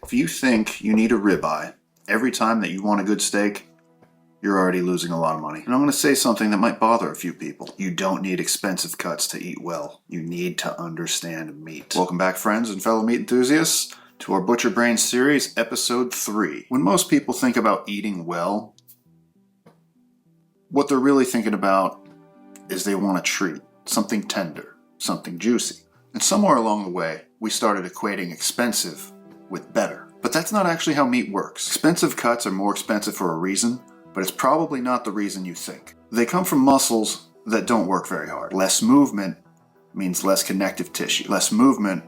If you think you need a ribeye every time that you want a good steak, you're already losing a lot of money. And I'm going to say something that might bother a few people. You don't need expensive cuts to eat well. You need to understand meat. Welcome back, friends and fellow meat enthusiasts, to our Butcher Brain series, Episode 3. When most people think about eating well, what they're really thinking about is they want a treat, something tender, something juicy. And somewhere along the way, we started equating expensive with better. But that's not actually how meat works. Expensive cuts are more expensive for a reason, but it's probably not the reason you think. They come from muscles that don't work very hard. Less movement means less connective tissue. Less movement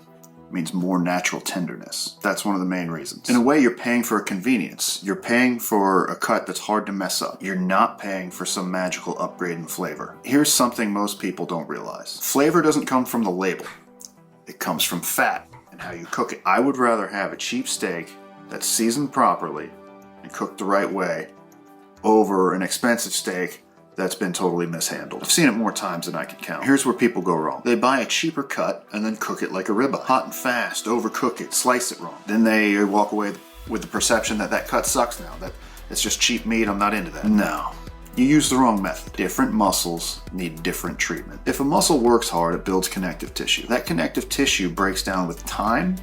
means more natural tenderness. That's one of the main reasons. In a way, you're paying for a convenience. You're paying for a cut that's hard to mess up. You're not paying for some magical upgrade in flavor. Here's something most people don't realize. Flavor doesn't come from the label. It comes from fat and how you cook it. I would rather have a cheap steak that's seasoned properly and cooked the right way over an expensive steak that's been totally mishandled. I've seen it more times than I can count. Here's where people go wrong. They buy a cheaper cut and then cook it like a ribeye. Hot and fast, overcook it, slice it wrong. Then they walk away with the perception that that cut sucks now, that it's just cheap meat, I'm not into that. No. You use the wrong method. Different muscles need different treatment. If a muscle works hard, it builds connective tissue. That connective tissue breaks down with time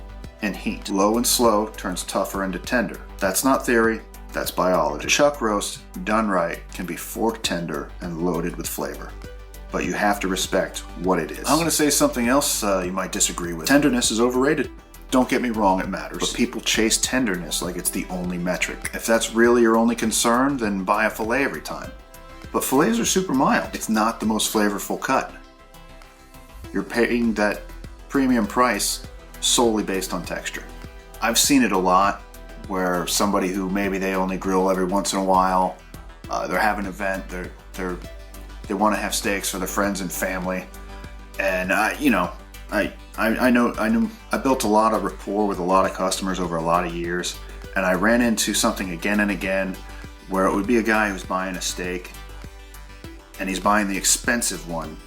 and heat. Low and slow turns tougher into tender. That's not theory. That's biology. A chuck roast, done right, can be fork tender and loaded with flavor. But you have to respect what it is. I'm going to say something else you might disagree with. Tenderness is overrated. Don't get me wrong, it matters. But people chase tenderness like it's the only metric. If that's really your only concern, then buy a fillet every time. But fillets are super mild. It's not the most flavorful cut. You're paying that premium price solely based on texture. I've seen it a lot, where somebody who maybe they only grill every once in a while, they're having an event, they want to have steaks for their friends and family, and I built a lot of rapport with a lot of customers over a lot of years, and I ran into something again and again where it would be a guy who's buying a steak, and he's buying the expensive one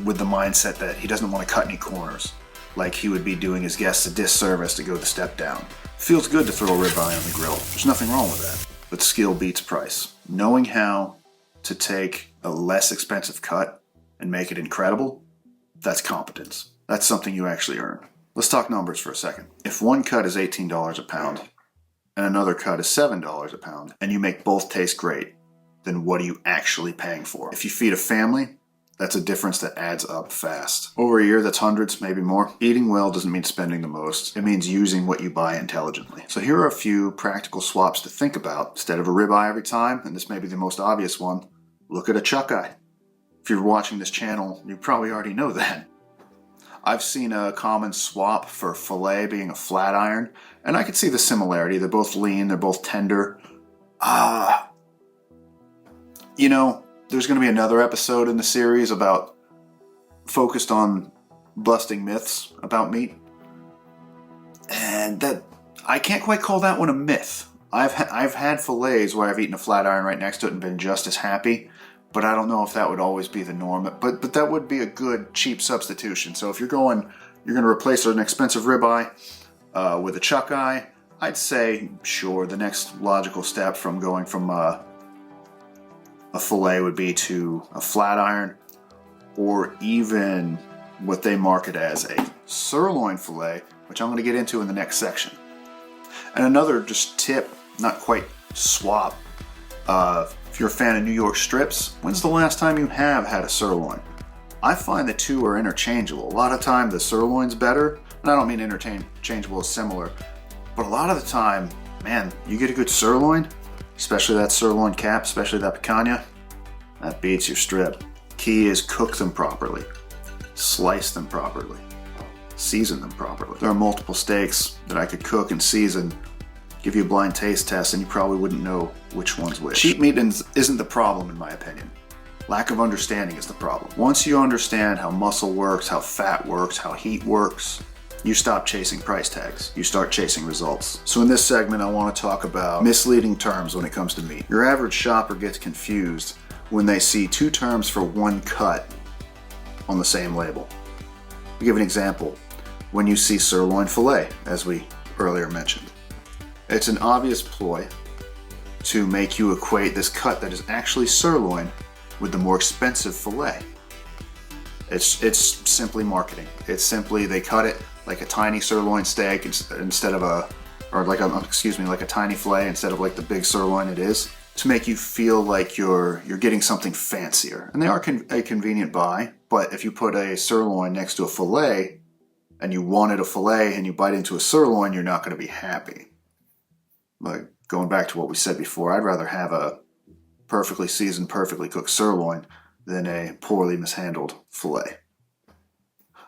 with the mindset that he doesn't want to cut any corners, like he would be doing his guests a disservice to go the step down. Feels good to throw a ribeye on the grill. There's nothing wrong with that. But skill beats price. Knowing how to take a less expensive cut and make it incredible, that's competence. That's something you actually earn. Let's talk numbers for a second. If one cut is $18 a pound and another cut is $7 a pound, and you make both taste great, then what are you actually paying for? If you feed a family, that's a difference that adds up fast. Over a year, that's hundreds, maybe more. Eating well doesn't mean spending the most. It means using what you buy intelligently. So here are a few practical swaps to think about. Instead of a ribeye every time, and this may be the most obvious one, look at a chuck eye. If you're watching this channel, you probably already know that. I've seen a common swap for filet being a flat iron, and I could see the similarity. They're both lean, they're both tender. There's going to be another episode in the series focused on busting myths about meat. And that, I can't quite call that one a myth. I've had fillets where I've eaten a flat iron right next to it and been just as happy, but I don't know if that would always be the norm. But that would be a good, cheap substitution. So if you're going to replace an expensive ribeye with a chuck eye, I'd say, sure, the next logical step from going from a fillet would be to a flat iron, or even what they market as a sirloin fillet, which I'm going to get into in the next section. And another just tip, not quite swap, if you're a fan of New York strips, when's the last time you have had a sirloin? I find the two are interchangeable. A lot of time the sirloin's better, and I don't mean interchangeable as similar, but a lot of the time, man, you get a good sirloin, especially that sirloin cap, especially that picanha, that beats your strip. Key is cook them properly, slice them properly, season them properly. There are multiple steaks that I could cook and season, give you a blind taste test, and you probably wouldn't know which one's which. Cheap meat isn't the problem, in my opinion. Lack of understanding is the problem. Once you understand how muscle works, how fat works, how heat works, you stop chasing price tags. You start chasing results. So in this segment, I want to talk about misleading terms when it comes to meat. Your average shopper gets confused when they see two terms for one cut on the same label. To give an example, when you see sirloin fillet, as we earlier mentioned, It's an obvious ploy to make you equate this cut that is actually sirloin with the more expensive fillet. It's simply marketing. It's simply they cut it like a tiny sirloin steak instead of like a tiny fillet instead of like the big sirloin it is, to make you feel like you're getting something fancier. And they are a convenient buy, but if you put a sirloin next to a fillet and you wanted a fillet and you bite into a sirloin, you're not going to be happy. Like going back to what we said before, I'd rather have a perfectly seasoned, perfectly cooked sirloin than a poorly mishandled fillet.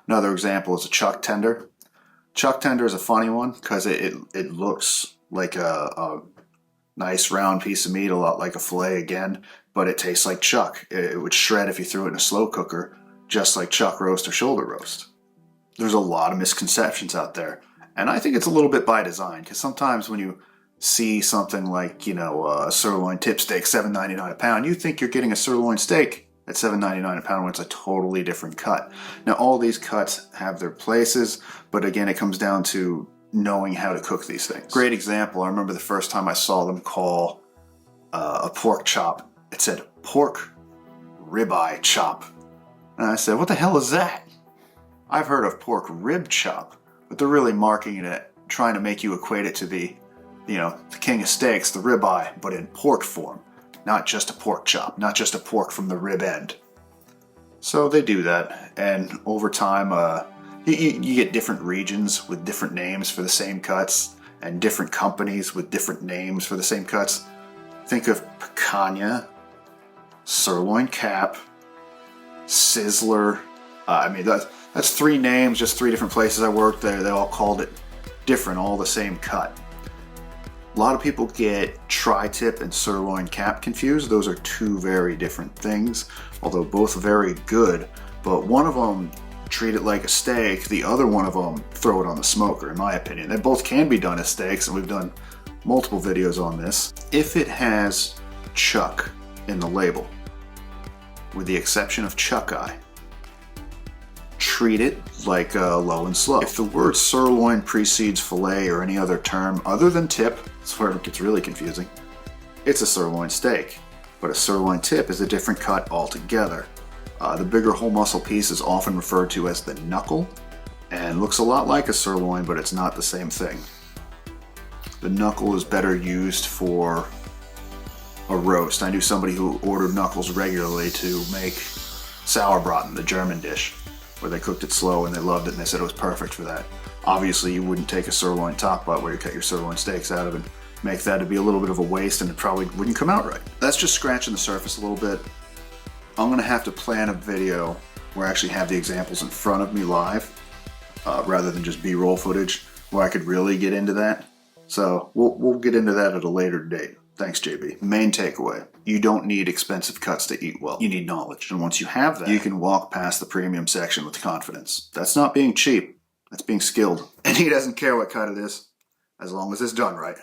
Another example is a chuck tender. Chuck tender is a funny one because it looks like a nice round piece of meat, a lot like a fillet again, but it tastes like chuck. It would shred if you threw it in a slow cooker, just like chuck roast or shoulder roast. There's a lot of misconceptions out there, and I think it's a little bit by design, because sometimes when you see something like, a sirloin tip steak, $7.99 a pound, you think you're getting a sirloin steak at $7.99 a pound when it's a totally different cut. Now, all these cuts have their places, but again, it comes down to knowing how to cook these things. Great example, I remember the first time I saw them call a pork chop, it said pork ribeye chop. And I said, what the hell is that? I've heard of pork rib chop, but they're really marketing it, trying to make you equate it to the king of steaks, the ribeye, but in pork form. Not just a pork chop, not just a pork from the rib end. So they do that, and over time, you get different regions with different names for the same cuts, and different companies with different names for the same cuts. Think of Picanha, Sirloin Cap, Sizzler. That's three names, just three different places I worked there. They all called it different, all the same cut. A lot of people get tri-tip and sirloin cap confused. Those are two very different things, although both very good. But one of them treat it like a steak, the other one of them throw it on the smoker, in my opinion. They both can be done as steaks, and we've done multiple videos on this. If it has chuck in the label, with the exception of chuck eye, treat it like a low and slow. If the word sirloin precedes fillet or any other term other than tip, that's where it gets really confusing. It's a sirloin steak, but a sirloin tip is a different cut altogether. The bigger whole muscle piece is often referred to as the knuckle, and looks a lot like a sirloin, but it's not the same thing. The knuckle is better used for a roast. I knew somebody who ordered knuckles regularly to make Sauerbraten, the German dish, where they cooked it slow and they loved it and they said it was perfect for that. Obviously, you wouldn't take a sirloin top butt where you cut your sirloin steaks out of and make that to be a little bit of a waste, and it probably wouldn't come out right. That's just scratching the surface a little bit. I'm gonna have to plan a video where I actually have the examples in front of me live, rather than just B-roll footage, where I could really get into that. So we'll get into that at a later date. Thanks, JB. Main takeaway: you don't need expensive cuts to eat well. You need knowledge. And once you have that, you can walk past the premium section with confidence. That's not being cheap. That's being skilled. And he doesn't care what cut it is, as long as it's done right.